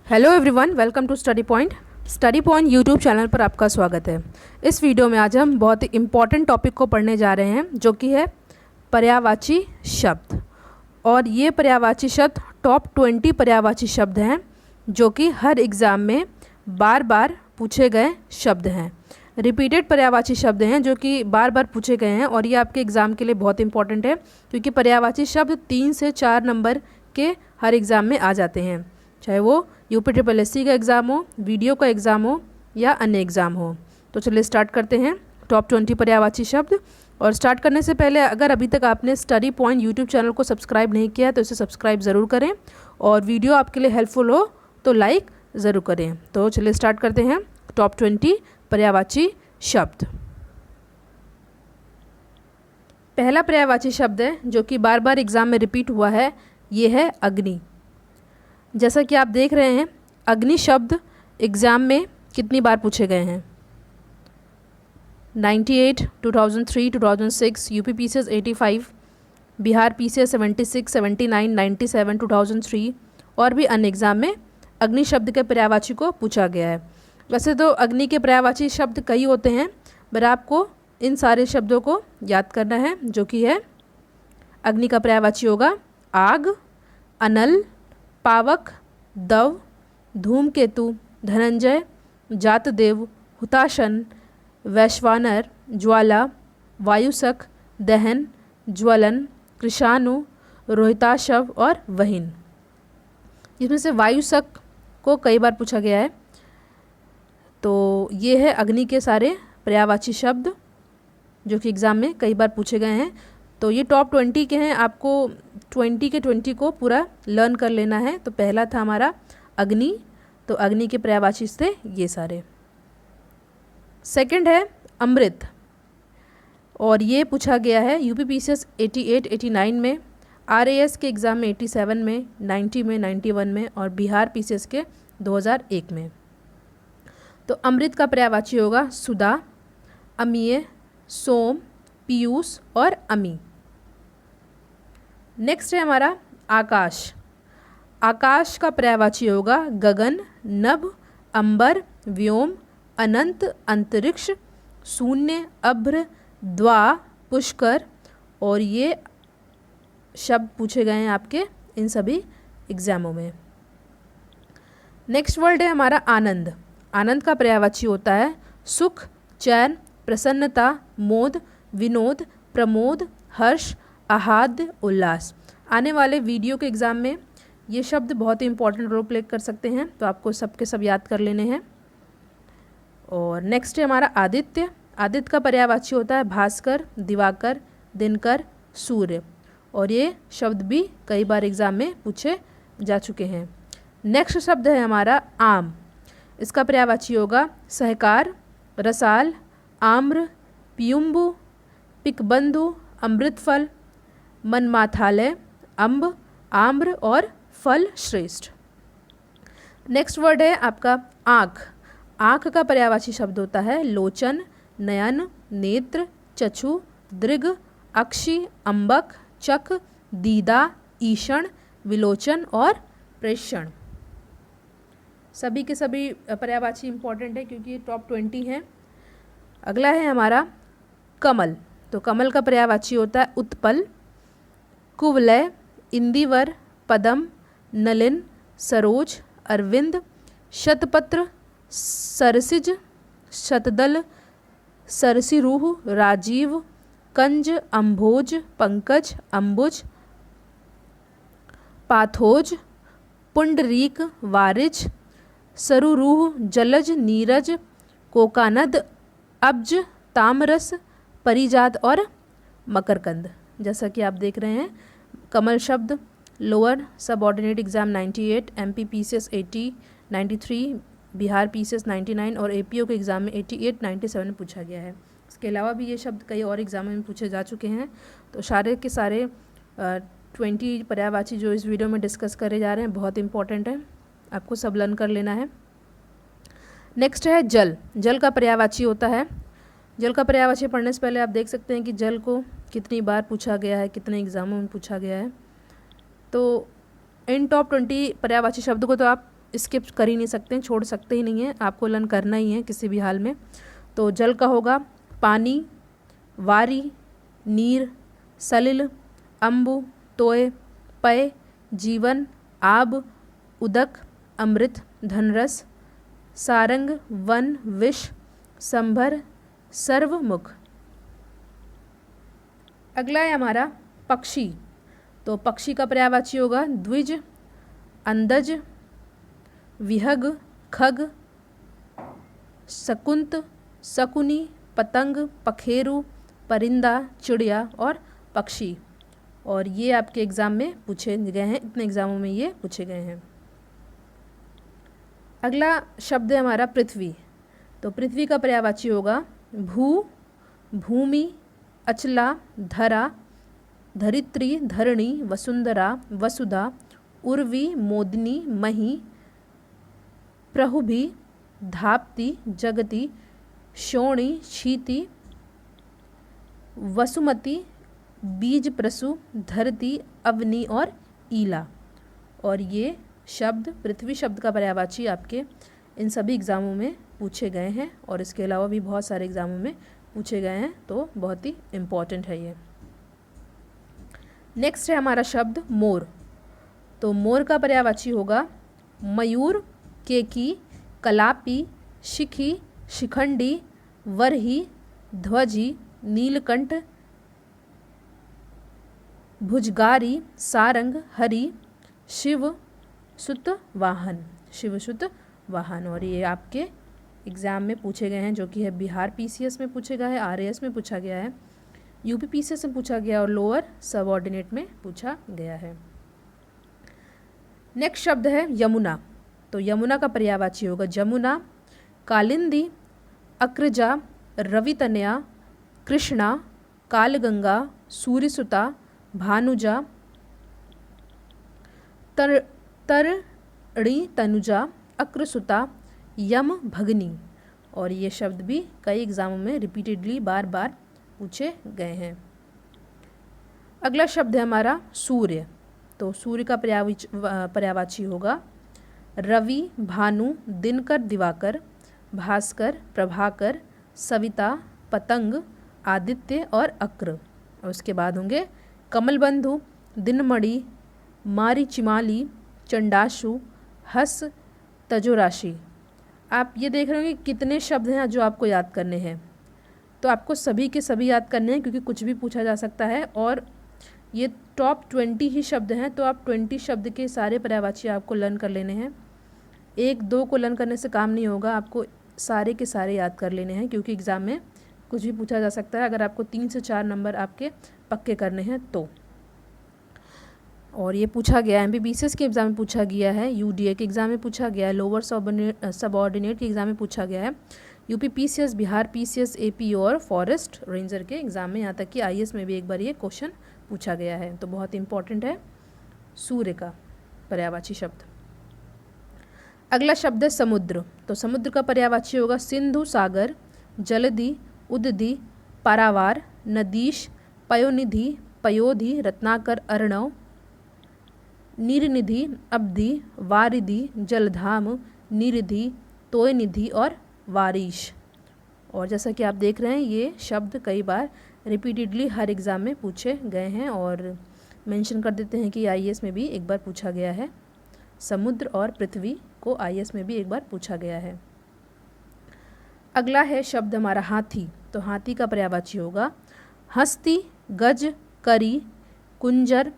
Hello everyone, welcome to study point. Study point YouTube channel पर आपका स्वागत है। इस वीडियो में आज हम बहुत ही इम्पॉर्टेंट टॉपिक को पढ़ने जा रहे हैं, जो कि है पर्यायवाची शब्द। और ये पर्यायवाची शब्द टॉप 20 पर्यायवाची शब्द हैं, जो कि हर एग्ज़ाम में बार बार पूछे गए शब्द हैं। रिपीटेड पर्यायवाची शब्द हैं जो कि बार बार पूछे गए हैं, और ये आपके एग्ज़ाम के लिए बहुत इंपॉर्टेंट है, क्योंकि पर्यायवाची शब्द 3 से 4 नंबर के हर एग्ज़ाम में आ जाते हैं, चाहे वो UPSSC का एग्ज़ाम हो, वीडियो का एग्ज़ाम हो या अन्य एग्ज़ाम हो। तो चलिए स्टार्ट करते हैं टॉप 20 पर्यायवाची शब्द। और स्टार्ट करने से पहले अगर अभी तक आपने स्टडी पॉइंट यूट्यूब चैनल को सब्सक्राइब नहीं किया है तो इसे सब्सक्राइब ज़रूर करें, और वीडियो आपके लिए हेल्पफुल हो तो लाइक ज़रूर करें। तो चलिए स्टार्ट करते हैं टॉप 20 पर्यायवाची शब्द। पहला पर्यायवाची शब्द है जो कि बार बार एग्ज़ाम में रिपीट हुआ है, ये है अग्नि। जैसा कि आप देख रहे हैं, अग्नि शब्द एग्ज़ाम में कितनी बार पूछे गए हैं? 98, 2003, 2006, UP PCS 85, बिहार PCS 76, 79, 97, 2003 और भी अन्य एग्ज़ाम में अग्नि शब्द के पर्यायवाची को पूछा गया है। वैसे तो अग्नि के पर्यायवाची शब्द कई होते हैं, पर आपको इन सारे शब्दों को याद करना है, जो कि है अग्नि का पर्यायवाची होगा आग, अनल, पावक, दव, धूमकेतु, धनंजय, जातदेव, हुताशन, वैश्वानर, ज्वाला, वायुसख, दहन, ज्वलन, कृषाणु, रोहिताशव और वहीन। इसमें से वायुसख को कई बार पूछा गया है। तो ये है अग्नि के सारे पर्यायवाची शब्द जो कि एग्ज़ाम में कई बार पूछे गए हैं। तो ये टॉप 20 के हैं, आपको 20 के 20 को पूरा लर्न कर लेना है। तो पहला था हमारा अग्नि, तो अग्नि के पर्यायवाची थे ये सारे। सेकंड है अमृत, और ये पूछा गया है UP PCS 88, 89 में, RAS के एग्ज़ाम में 87 में, 90 में, 91 में और बिहार PCS के 2001 में। तो अमृत का पर्यायवाची होगा सुधा, अमीय, सोम, पीयूष और अमी। नेक्स्ट है हमारा आकाश। आकाश का पर्यायवाची होगा गगन, नभ, अंबर, व्योम, अनंत, अंतरिक्ष, शून्य, अभ्र, द्वा, पुष्कर। और ये शब्द पूछे गए हैं आपके इन सभी एग्जामों में। नेक्स्ट वर्ड है हमारा आनंद। आनंद का पर्यायवाची होता है सुख, चैन, प्रसन्नता, मोद, विनोद, प्रमोद, हर्ष, आह्लाद, उल्लास। आने वाले वीडियो के एग्ज़ाम में ये शब्द बहुत ही इंपॉर्टेंट रोल प्ले कर सकते हैं, तो आपको सबके सब याद कर लेने हैं। और नेक्स्ट है हमारा आदित्य। आदित्य का पर्यायवाची होता है भास्कर, दिवाकर, दिनकर, सूर्य। और ये शब्द भी कई बार एग्ज़ाम में पूछे जा चुके हैं। नेक्स्ट शब्द है हमारा आम। इसका पर्यायवाची होगा सहकार, रसाल, आम्र, पियुम्बु, पिकबंधु, अमृतफल, मनमाथालय, अम्ब, आम्र और फल श्रेष्ठ। नेक्स्ट वर्ड है आपका आँख। आँख का पर्यायवाची शब्द होता है लोचन, नयन, नेत्र, चक्षु, दृग, अक्षि, अम्बक, चक, दीदा, ईषण, विलोचन और प्रेषण। सभी के सभी पर्यायवाची इंपॉर्टेंट है क्योंकि ये टॉप 20 हैं। अगला है हमारा कमल। तो कमल का पर्यायवाची होता है उत्पल, कुवलय, इंदिवर, पदम, नलिन, सरोज, अरविंद, शतपत्र, सरसिज, शतदल, सरसिरूह, राजीव, कंज, अम्भोज, पंकज, अम्बुज, पाथोज, पुंडरीक, वारिज, सरुरूह, जलज, नीरज, कोकानद, अब्ज, तामरस, परिजात और मकरकंद। जैसा कि आप देख रहे हैं, कमल शब्द lower subordinate exam 98, MP PCS 80, 93, Bihar PCS 99 और APO के एग्ज़ाम में 88, 97 में पूछा गया है। इसके अलावा भी ये शब्द कई और एग्ज़ामों में पूछे जा चुके हैं। तो सारे के सारे 20 पर्यायवाची जो इस वीडियो में डिस्कस करे जा रहे हैं बहुत इंपॉर्टेंट है, आपको सब लर्न कर लेना है। नेक्स्ट है जल। जल का पर्यायवाची होता है, जल का पर्यायवाची पढ़ने से पहले आप देख सकते हैं कि जल को कितनी बार पूछा गया है, कितने एग्ज़ामों में पूछा गया है। तो इन टॉप 20 पर्यायवाची शब्द को तो आप स्किप कर ही नहीं सकते हैं, छोड़ सकते ही नहीं हैं, आपको लर्न करना ही है किसी भी हाल में। तो जल का होगा पानी, वारी, नीर, सलिल, अम्बु, तोय, पय, जीवन, आब, उदक, अमृत, धनरस, सारंग, वन, विष, संभर, सर्वमुख। अगला है हमारा पक्षी। तो पक्षी का पर्यायवाची होगा द्विज, अंदज, विहग, खग, शकुंत, शकुनी, पतंग, पखेरु, परिंदा, चिड़िया और पक्षी। और ये आपके एग्ज़ाम में पूछे गए हैं, इतने एग्ज़ामों में ये पूछे गए हैं। अगला शब्द है हमारा पृथ्वी। तो पृथ्वी का पर्यायवाची होगा भू, भूमि, अचला, धरा, धरित्री, धरणी, वसुंधरा, वसुधा, उर्वी, मोदिनी, मही, प्रहुभि, धाप्ति, जगति, शोणी, क्षिति, वसुमती, बीज प्रसु, धरती, अवनी और ईला। और ये शब्द पृथ्वी शब्द का पर्यायवाची आपके इन सभी एग्ज़ामों में पूछे गए हैं और इसके अलावा भी बहुत सारे एग्ज़ामों में पूछे गए हैं, तो बहुत ही इम्पॉर्टेंट है ये। नेक्स्ट है हमारा शब्द मोर। तो मोर का पर्यायवाची होगा मयूर, केकी, कलापी, शिखी, शिखंडी, वरही, ध्वजी, नीलकंठ, भुजगारी, सारंग, हरि, शिव सुत वाहन, शिव सुत वाहन। और ये आपके एग्ज़ाम में पूछे गए हैं, जो कि है बिहार पीसीएस में पूछे गया है, आरएएस में पूछा गया है, यूपी पीसीएस में पूछा गया और लोअर सबऑर्डिनेट में पूछा गया है। नेक्स्ट शब्द है यमुना। तो यमुना का पर्यायवाची होगा जमुना, कालिंदी, अक्रजा, रवितनया, कृष्णा, कालगंगा, सूर्यसुता, भानुजा, तरणी तनुजा, अक्रसुता, यम भगनी। और ये शब्द भी कई एग्जामों में रिपीटेडली बार बार पूछे गए हैं। अगला शब्द है हमारा सूर्य। तो सूर्य का पर्यायवाची होगा रवि, भानु, दिनकर, दिवाकर, भास्कर, प्रभाकर, सविता, पतंग, आदित्य और अक्र। और उसके बाद होंगे कमलबंधु, दिनमणि, मारीचिमाली, चंडाशु, हस, तजोराशि। आप ये देख रहे होंगे कितने शब्द हैं जो आपको याद करने हैं। तो आपको सभी के सभी याद करने हैं, क्योंकि कुछ भी पूछा जा सकता है और ये टॉप 20 ही शब्द हैं। तो आप 20 शब्द के सारे पर्यायवाची आपको लर्न कर लेने हैं। एक दो को लर्न करने से काम नहीं होगा, आपको सारे के सारे याद कर लेने हैं, क्योंकि एग्ज़ाम में कुछ भी पूछा जा सकता है। अगर आपको 3 से 4 नंबर आपके पक्के करने हैं तो। और ये पूछा गया है एमबीबीएस के एग्ज़ाम में पूछा गया है, यूडीए के एग्ज़ाम में पूछा गया है, लोअर सबऑर्डिनेट के एग्ज़ाम में पूछा गया है, UP PCS, Bihar PCS, AP और फॉरेस्ट रेंजर के एग्ज़ाम में, यहाँ तक कि आईएएस में भी एक बार ये क्वेश्चन पूछा गया है। तो बहुत इंपॉर्टेंट है सूर्य का पर्यायवाची शब्द। अगला शब्द है समुद्र। तो समुद्र का पर्यायवाची होगा सिंधु, सागर, जलधि, उदधि, पारावार, नदीश, पयोनिधि, पयोधि, रत्नाकर, अर्णव, नीरनिधि, अब्धि, वारिधि, जलधाम, निरिधि, तोयनिधि और वारिश। और जैसा कि आप देख रहे हैं ये शब्द कई बार रिपीटेडली हर एग्ज़ाम में पूछे गए हैं और मेंशन कर देते हैं कि आईएएस में भी एक बार पूछा गया है। समुद्र और पृथ्वी को आईएएस में भी एक बार पूछा गया है। अगला है शब्द हमारा हाथी। तो हाथी का पर्यायवाची होगा हस्ती, गज, करी, कुंजर,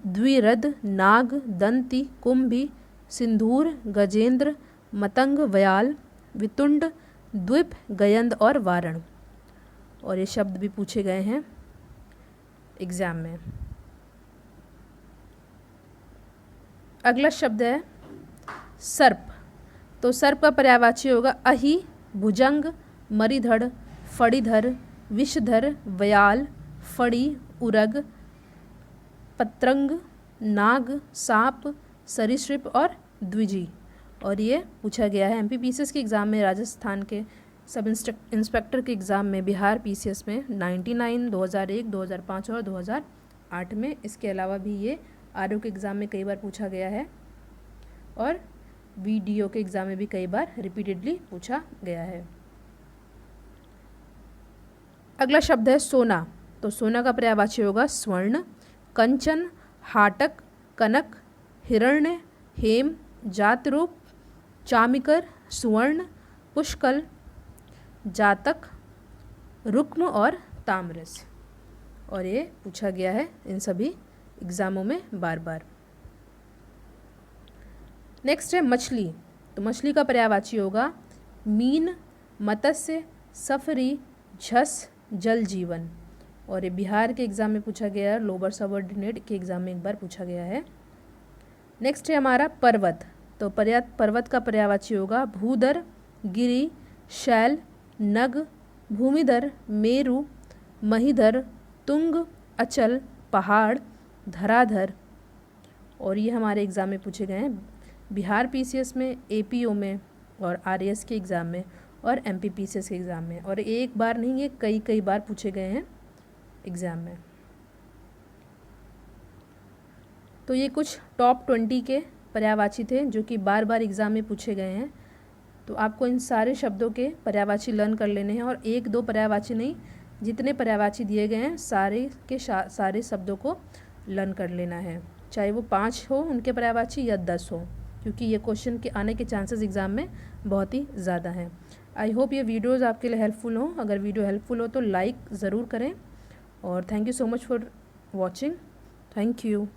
द्विरद, नाग, दंती, कुंभी, सिंदूर, गजेंद्र, मतंग, व्याल, वितुंड, द्वीप, गयंद और वारण। और ये शब्द भी पूछे गए हैं एग्ज़ाम में। अगला शब्द है सर्प। तो सर्प का पर्यायवाची होगा अहि, भुजंग, मरिधड़, फड़ीधर, विषधर, व्याल, फड़ी, उरग, पत्रंग, नाग, सांप, सरीसृप और द्विजी। और ये पूछा गया है एमपीपीसीएस के एग्ज़ाम में, राजस्थान के सब इंस्पेक्टर के एग्ज़ाम में, बिहार पीसीएस में 99, 2001, 2005 और 2008 में। इसके अलावा भी ये आरओ के एग्ज़ाम में कई बार पूछा गया है और VDO के एग्ज़ाम में भी कई बार रिपीटेडली पूछा गया है। अगला शब्द है सोना। तो सोना का पर्यायवाची होगा स्वर्ण, कंचन, हाटक, कनक, हिरण्य, हेम, जातरूप, चामिकर, सुवर्ण, पुष्कल, जातक, रुक्म और ताम्रस। और ये पूछा गया है इन सभी एग्ज़ामों में बार बार। नेक्स्ट है मछली। तो मछली का पर्यायवाची होगा मीन, मत्स्य, सफरी, झस, जल जीवन। और ये बिहार के एग्ज़ाम में पूछा गया है, लोअर सबऑर्डिनेट के एग्ज़ाम में एक बार पूछा गया है। नेक्स्ट है हमारा पर्वत। तो पर्वत का पर्यायवाची होगा भूधर, गिरि, शैल, नग, भूमिधर, मेरु, महीधर, तुंग, अचल, पहाड़, धराधर। और ये हमारे एग्ज़ाम में पूछे गए हैं बिहार PCS में, APO में और RAS के एग्ज़ाम में और MP PCS के एग्ज़ाम में। और एक बार नहीं, ये कई बार पूछे गए हैं एग्ज़ाम में। तो ये कुछ टॉप 20 के पर्यायवाची थे जो कि बार बार एग्ज़ाम में पूछे गए हैं। तो आपको इन सारे शब्दों के पर्यायवाची लर्न कर लेने हैं और एक दो पर्यायवाची नहीं, जितने पर्यायवाची दिए गए हैं सारे के सारे शब्दों को लर्न कर लेना है, चाहे वो 5 हो उनके पर्यायवाची या 10 हो, क्योंकि ये क्वेश्चन के आने के चांसेस एग्ज़ाम में बहुत ही ज़्यादा हैं। आई होप ये वीडियोज़ आपके लिए हेल्पफुल हो। अगर वीडियो हेल्पफुल हो तो लाइक ज़रूर करें और thank you so much for watching. Thank you.